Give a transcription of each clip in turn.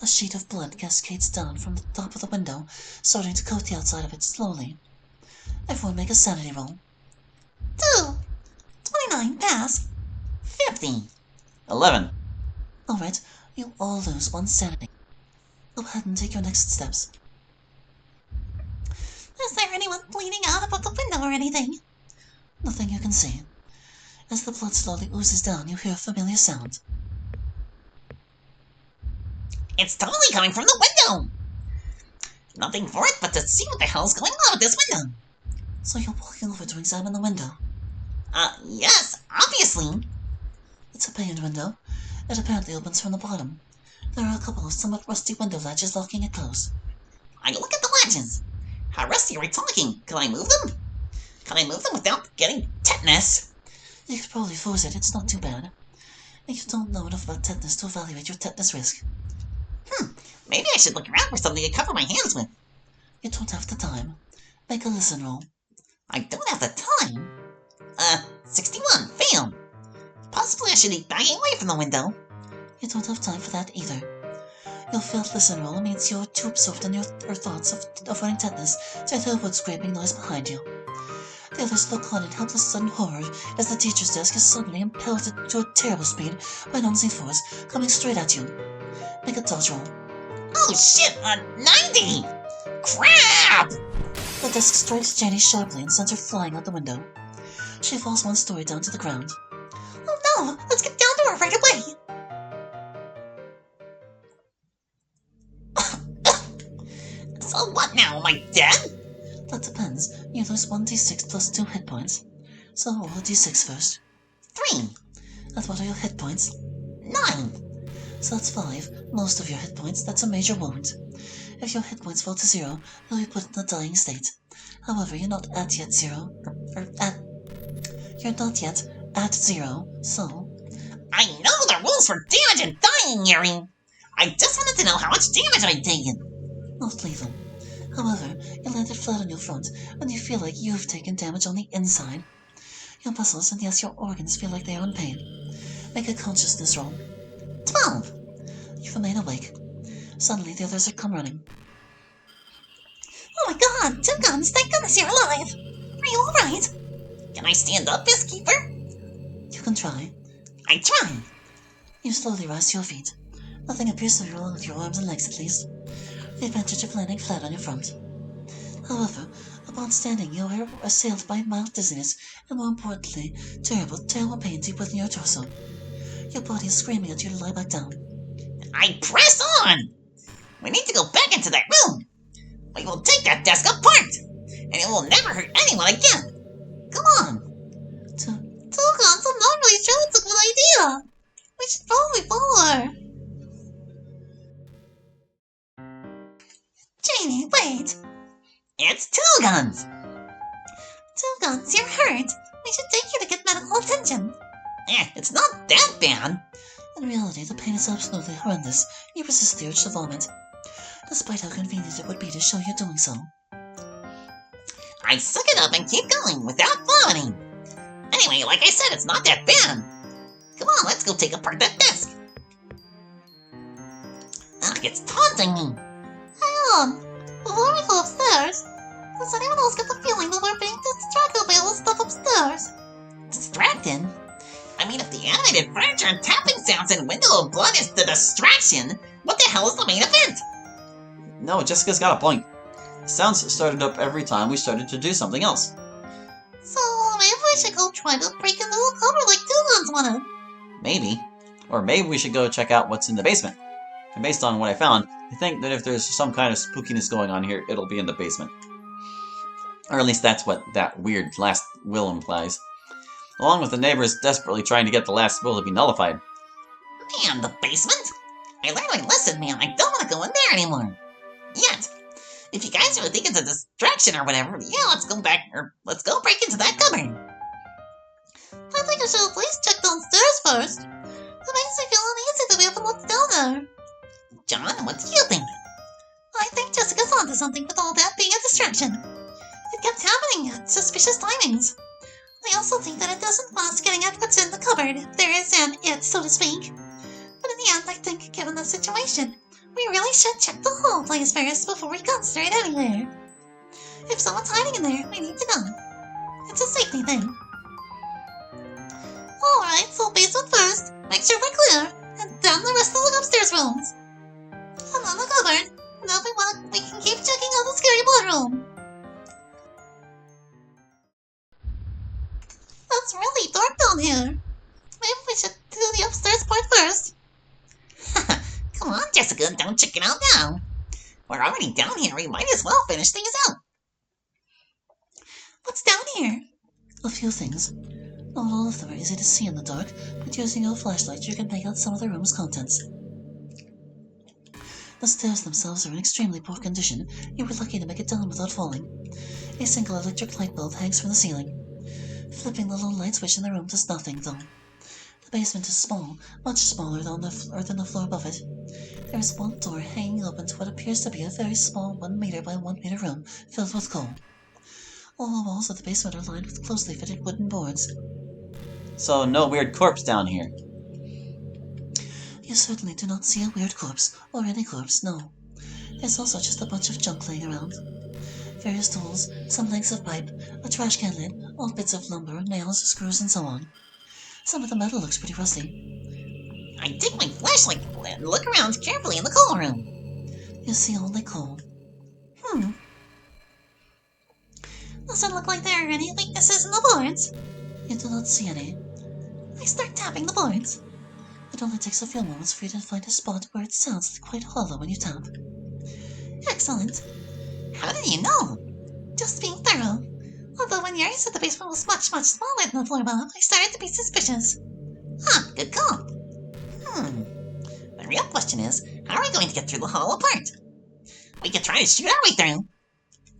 A sheet of blood cascades down from the top of the window, starting to coat the outside of it slowly. Everyone make a sanity roll. 2. 29, pass. 50. 11. Alright, you all lose 1 sanity. Go ahead and take your next steps. Is there anyone bleeding out about the window or anything? Nothing you can see. As the blood slowly oozes down, you hear a familiar sound. It's totally coming from the window! Nothing for it but to see what the hell's going on with this window. So you're walking over to examine the window? Yes, obviously. It's a paned window. It apparently opens from the bottom. There are a couple of somewhat rusty window latches locking it closed. I look at the latches. How rusty are we talking? Can I move them? Can I move them without getting tetanus? You could probably force it, it's not too bad. And you don't know enough about tetanus to evaluate your tetanus risk. Maybe I should look around for something to cover my hands with. You don't have the time. Make a listen roll. I don't have the time. 61, fail. Possibly I should be backing away from the window. You don't have time for that either. Your failed listen roll means you're too absorbed in your thoughts of avoiding tetanus to hear the wood scraping noise behind you. The others look on in helpless sudden horror as the teacher's desk is suddenly impelled to a terrible speed by an unseen force coming straight at you. Make a dodge roll. Oh shit, 90! Crap! The desk strikes Janie sharply and sends her flying out the window. She falls 1 story down to the ground. Oh no! Let's get down to her right away! So what now? Am I dead? That depends. You lose 1d6 plus 2 hit points. So roll a d6 first. 3. And what are your hit points? 9. So that's 5. Most of your hit points, that's a major wound. If your hit points fall to 0, you'll be put in a dying state. However, you're not at yet 0. You're not yet at 0, so... I know the rules for damage and dying, Yuri! I just wanted to know how much damage I'd taken! Not lethal. However, you landed flat on your front, and you feel like you've taken damage on the inside. Your muscles and yes, your organs feel like they are in pain. Make a consciousness roll. 12. You remain awake. Suddenly, the others come running. Oh my god! 2 guns! Thank goodness you're alive! Are you alright? Can I stand up, Peacekeeper? You can try. I try. You slowly rise to your feet. Nothing appears to be wrong with your arms and legs, at least. The advantage of landing flat on your front. However, upon standing, you are assailed by mild dizziness and, more importantly, terrible pain deep within your torso. Your body is screaming at you to lie back down. I press on! We need to go back into that room! We will take that desk apart! And it will never hurt anyone again! Come on! 2 guns, I'm not really sure it's a good idea! We should probably follow her! Janie, wait! It's 2 guns! 2 guns, you're hurt! We should take you to get medical attention! It's not that bad! In reality, the pain is absolutely horrendous. You resist the urge to vomit, despite how convenient it would be to show you doing so. I suck it up and keep going without vomiting. Anyway, like I said, it's not that bad. Come on, let's go take apart that desk. Ugh, it's taunting me. Hang on! Before we go upstairs, does anyone else get the feeling that we're being distracted by all the stuff upstairs? Distracted? I mean, if the animated furniture and tapping sounds and window of blood is the distraction, what the hell is the main event? No, Jessica's got a point. Sounds started up every time we started to do something else. So maybe we should go try to break into the cupboard like 2 guns wanted. Maybe. Or maybe we should go check out what's in the basement. And based on what I found, I think that if there's some kind of spookiness going on here, it'll be in the basement. Or at least that's what that weird last will implies. Along with the neighbors desperately trying to get the last will to be nullified. Man, the basement? I learned my lesson, man. I don't want to go in there anymore. Yet. If you guys really think it's a distraction or whatever, yeah, let's go break into that cupboard. I think I should at least check downstairs first. It makes me feel uneasy to be up and what's down there. John, what do you think? I think Jessica's onto something with all that being a distraction. It kept happening at suspicious timings. I also think that it doesn't want us getting at what's in the cupboard, if there is an it, so to speak. But in the end, I think, given the situation, we We really should check the whole place first before we concentrate anywhere. If someone's hiding in there, we need to know. It's a safety thing. Alright, so basement first. Make sure we're clear. And down the rest of the upstairs rooms. And on the cupboard. Now if we want, we can keep checking out the scary blood room. It's really dark down here. Maybe we should do the upstairs part first. Come on, Jessica, don't check it out now. We're already down here, we might as well finish things out. What's down here? A few things. Not all of them are easy to see in the dark, but using your flashlight you can make out some of the room's contents. The stairs themselves are in extremely poor condition. You were lucky to make it down without falling. A single electric light bulb hangs from the ceiling. Flipping the little light switch in the room does nothing, though. The basement is small, much smaller than the floor above it. There is one door hanging open to what appears to be a very small 1 meter by 1 meter room filled with coal. All the walls of the basement are lined with closely fitted wooden boards. So no weird corpse down here. You certainly do not see a weird corpse, or any corpse, no. There's also just a bunch of junk laying around. Various tools, some lengths of pipe, a trash can lid, old bits of lumber, nails, screws, and so on. Some of the metal looks pretty rusty. I take my flashlight and look around carefully in the coal room. You see only coal. Doesn't look like there are any weaknesses in the boards. You do not see any. I start tapping the boards. It only takes a few moments for you to find a spot where it sounds quite hollow when you tap. Excellent. How did you know? Just being thorough. Although when Yuri said the basement was much, much smaller than the floor above, I started to be suspicious. Good call. The real question is, how are we going to get through the hollow part? We could try to shoot our way through.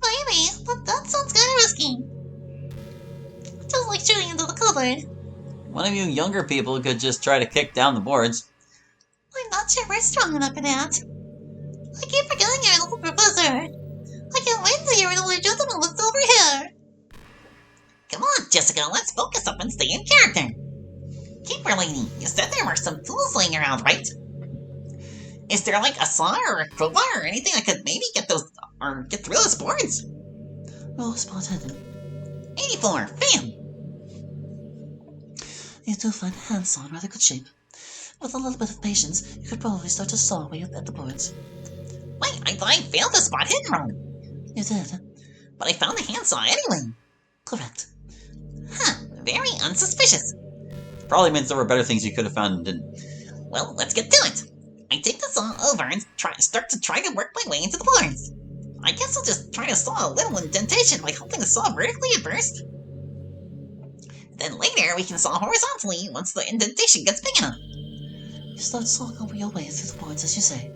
Maybe, but that sounds kind of risky. Just like shooting into the cupboard. One of you younger people could just try to kick down the boards. I'm not sure we're strong enough for that. I keep forgetting you're a little professor. I can't wait till you're an older gentleman with silver hair. Come on, Jessica, let's focus up and stay in character. Keeper lady, you said there were some tools laying around, right? Is there like a saw or a crowbar or anything I could maybe get those, or get through those boards? Roll spot hidden. 84, bam! You do find a handsaw in rather good shape. With a little bit of patience, you could probably start to saw away at the boards. Wait, I thought I failed the spot hidden roll. You did. But I found the handsaw anyway. Correct. Very unsuspicious. Probably means there were better things you could have found and didn't. Well, let's get to it. I take the saw over and start to work my way into the boards. I guess I'll just try to saw a little indentation by holding the saw vertically at first. Then later we can saw horizontally once the indentation gets big enough. You start sawing over your way through the boards as you say.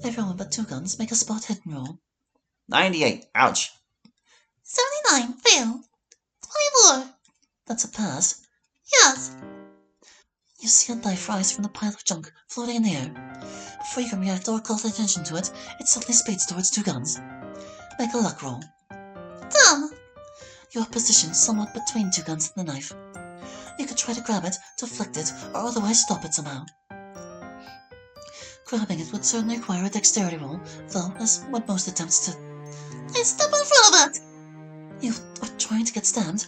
Everyone but two guns make a spot hidden roll. 98. Ouch. 79, fail. 24. That's a pass. Yes. You see a knife rise from the pile of junk floating in the air. Before you can react or call attention to it, it suddenly speeds towards two guns. Make a luck roll. Done. You are positioned somewhat between two guns and the knife. You could try to grab it, deflect it, or otherwise stop it somehow. Grabbing it would certainly require a dexterity roll, though, as with most attempts to... I step in front of it. You are trying to get stabbed?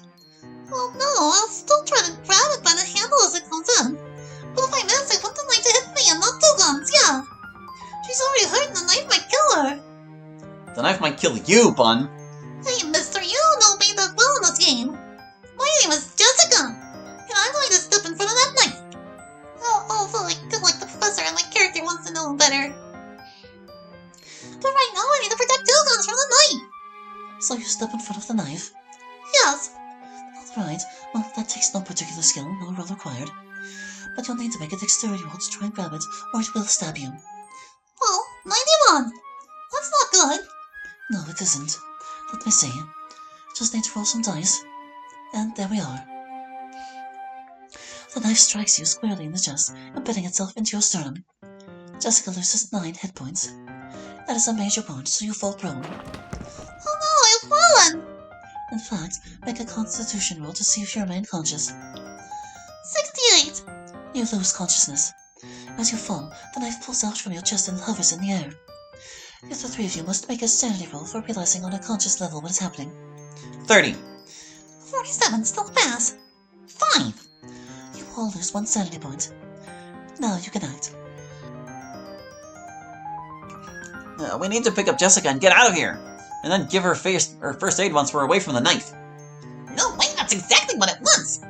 Well, no, I'll still try to grab it by the handle as it comes in. But if I miss, I want the knife to hit me and not two guns, yeah. She's already hurt and the knife might kill her. The knife might kill you, Bun. Hey, mister, you don't know me that well in this game. My name is Jessica, and I'm going to step in front of that knife. Also, I feel like the professor and my character wants to know better. But right now, I need to protect two guns from the knife. So you step in front of the knife? Yes. Alright, well, that takes no particular skill, no roll required. But you'll need to make a dexterity roll to try and grab it, or it will stab you. Well, 91. That's not good. No, it isn't. Let me see. Just need to roll some dice. And there we are. The knife strikes you squarely in the chest, embedding itself into your sternum. Jessica loses 9 hit points. That is a major wound, so you fall prone. Oh no, I've fallen! In fact, make a constitution roll to see if you remain conscious. 68. You lose consciousness. As you fall, the knife pulls out from your chest and hovers in the air. The three of you must make a sanity roll for realizing on a conscious level what is happening. 30. 47, still a pass. 5. You all lose 1 sanity point. Now you can act. We need to pick up Jessica and get out of here. And then give her first aid once we're away from the knife. No way, that's exactly what it was!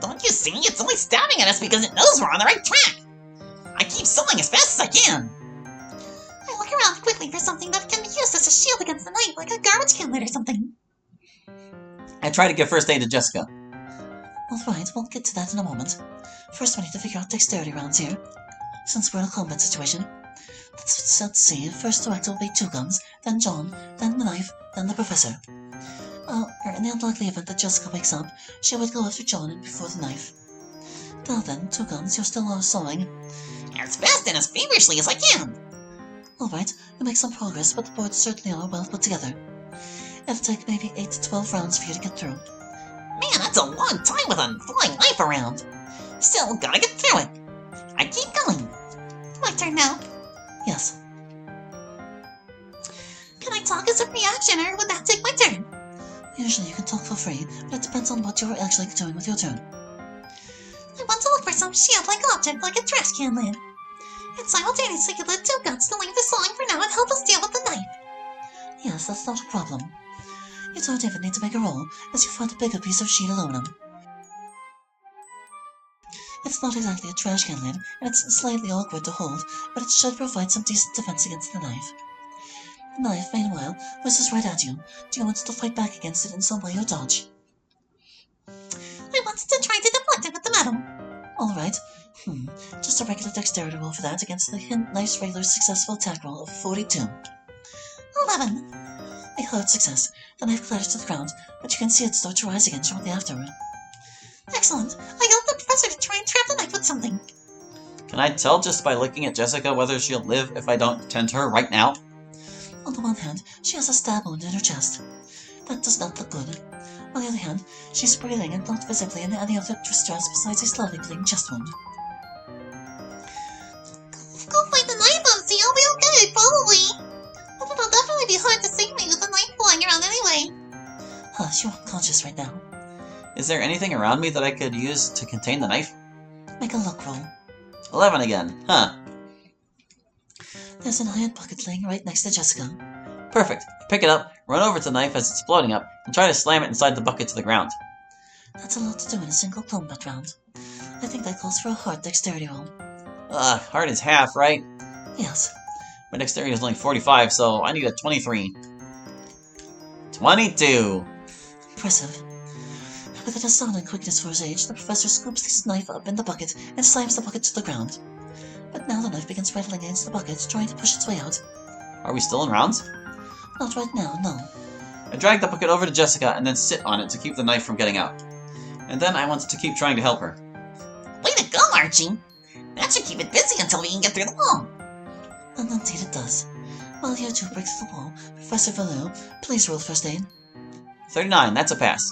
Don't you see? It's only stabbing at us because it knows we're on the right track! I keep sawing as fast as I can! I look around quickly for something that can be used as a shield against the knife, like a garbage can lid or something. I try to give first aid to Jessica. Alright, we'll get to that in a moment. First we need to figure out dexterity rounds here, since we're in a combat situation. Let's see, first to act will be 2 guns, then John, then the knife, then the professor. In the unlikely event that Jessica wakes up, she would go after John and before the knife. Now then, 2 guns, you're still sawing. As fast and as feverishly as I can! Alright, you make some progress, but the boards certainly are well put together. It'll take maybe 8 to 12 rounds for you to get through. Man, that's a long time with a flying knife around! Still, gotta get through it! I keep going! My turn now. Yes. Can I talk as a reaction, or would that take my turn? Usually you can talk for free, but it depends on what you're actually doing with your turn. I want to look for some shield-like object, like a trash can lid. And simultaneously get the 2 guns to leave the sawing for now and help us deal with the knife. Yes, that's not a problem. You don't even need to make a roll, as you find a bigger piece of sheet aluminum. It's not exactly a trash can lid, and it's slightly awkward to hold, but it should provide some decent defense against the knife. The knife, meanwhile, whizzes right at you. Do you want to fight back against it in some way or dodge? I wanted to try to deflect it with the metal. Alright. Just a regular dexterity roll for that against the knife's regular successful attack roll of 42. 11. A hard success. The knife clatters to the ground, but you can see it start to rise again shortly afterward. Excellent. I helped the professor to try and trap the knife with something. Can I tell just by looking at Jessica whether she'll live if I don't tend to her right now? On the one hand, she has a stab wound in her chest. That does not look good. On the other hand, she's breathing and not visibly in any other distress besides a slightly bleeding chest wound. Go fight the knife, Bubsy. I'll be okay, probably. But it'll definitely be hard to save me with the knife flying around anyway. Hush, you're unconscious right now. Is there anything around me that I could use to contain the knife? Make a luck roll. 11 again. Huh. There's an iron bucket laying right next to Jessica. Perfect. Pick it up, run over to the knife as it's floating up, and try to slam it inside the bucket to the ground. That's a lot to do in a single combat round. I think that calls for a hard dexterity roll. Hard is half, right? Yes. My dexterity is only 45, so I need a 23. 22! Impressive. With an astounding quickness for his age, the professor scoops his knife up in the bucket and slams the bucket to the ground. But now the knife begins rattling against the bucket, trying to push its way out. Are we still in rounds? Not right now, no. I drag the bucket over to Jessica and then sit on it to keep the knife from getting out. And then I want to keep trying to help her. Way to go, Archie! That should keep it busy until we can get through the wall. And indeed it does. While you two break through the wall, Professor Valou, please roll first aid. 39, that's a pass.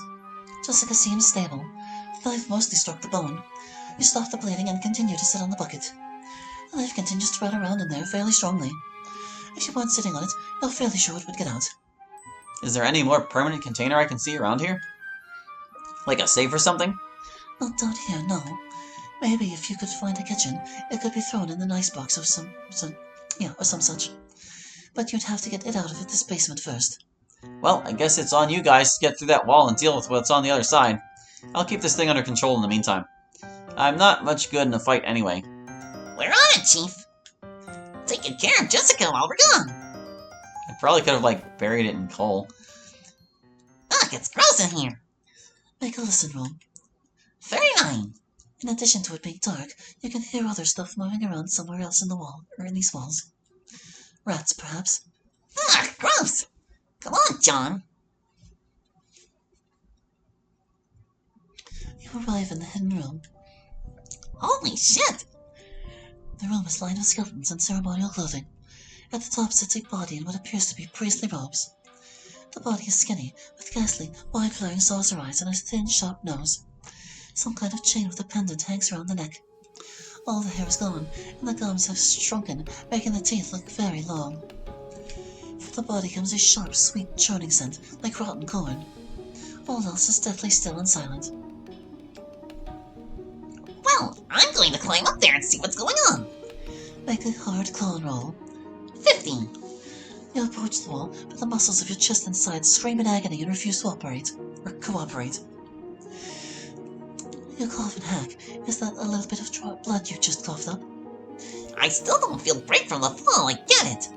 Jessica seems stable. The knife mostly struck the bone. You stop the bleeding and continue to sit on the bucket. The knife continues to rattle around in there fairly strongly. If you weren't sitting on it, you're fairly sure it would get out. Is there any more permanent container I can see around here? Like a safe or something? Not down here, no. Maybe if you could find a kitchen, it could be thrown in an icebox or some such. But you'd have to get it out of this basement first. Well, I guess it's on you guys to get through that wall and deal with what's on the other side. I'll keep this thing under control in the meantime. I'm not much good in a fight anyway. We're on it, Chief! Taking care of Jessica while we're gone! I probably could have, buried it in coal. Ugh, it's gross in here! Make a listen roll. 39! In addition to it being dark, you can hear other stuff moving around somewhere else in the wall, or in these walls. Rats, perhaps. Ugh, gross! Come on, John! You arrive in the hidden room. Holy shit! The room is lined with skeletons in ceremonial clothing. At the top sits a body in what appears to be priestly robes. The body is skinny, with ghastly, wide-glaring saucer eyes and a thin, sharp nose. Some kind of chain with a pendant hangs around the neck. All the hair is gone, and the gums have shrunken, making the teeth look very long. From the body comes a sharp, sweet, churning scent, like rotten corn. All else is deathly still and silent. Well, I'm going to climb up there and see what's going on. Make a hard claw roll. 50. You approach the wall, but the muscles of your chest and sides scream in agony and refuse to operate, or cooperate. You cough and hack. Is that a little bit of blood you just coughed up? I still don't feel great from the fall, I get it.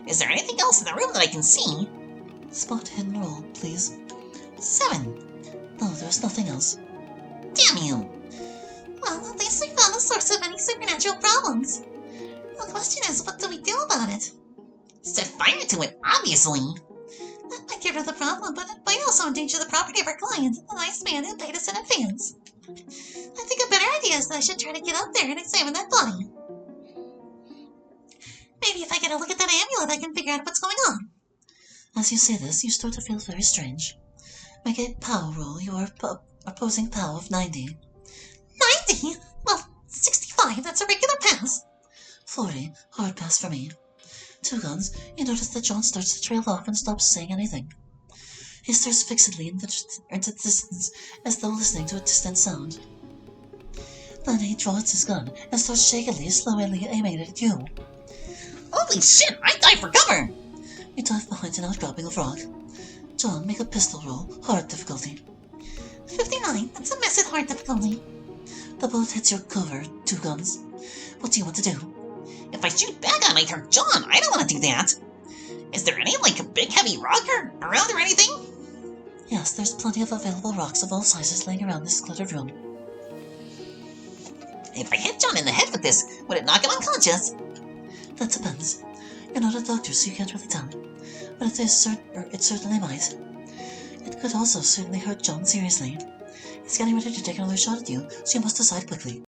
Is there anything else in the room that I can see? Spot hidden roll, please. 7. No, there's nothing else. Damn you. Well, at least we found the source of any supernatural problems. The question is, what do we do about it? Set fire to it, obviously. That might get rid of the problem, but it might also endanger the property of our client, the nice man who paid us in advance. I think a better idea is that I should try to get up there and examine that body. Maybe if I get a look at that amulet, I can figure out what's going on. As you say this, you start to feel very strange. Make a power roll. You are opposing power of 90. 90? Well, 65, that's a regular pass. 40, hard pass for me. 2 guns, you notice that John starts to trail off and stops saying anything. He stares fixedly into the distance, as though listening to a distant sound. Then he draws his gun and starts shakily, slowly aiming it at you. Holy shit, I dive for cover! You dive behind an outcropping of rock. John, make a pistol roll, hard difficulty. 59, that's a mess at hard difficulty. The bullet hits your cover, 2 guns. What do you want to do? If I shoot back, I might hurt John. I don't want to do that. Is there any, a big heavy rock around or anything? Yes, there's plenty of available rocks of all sizes laying around this cluttered room. If I hit John in the head with this, would it knock him unconscious? That depends. You're not a doctor, so you can't really tell. But it certainly might. It could also certainly hurt John seriously. He's getting ready to take another shot at you, so you must decide quickly.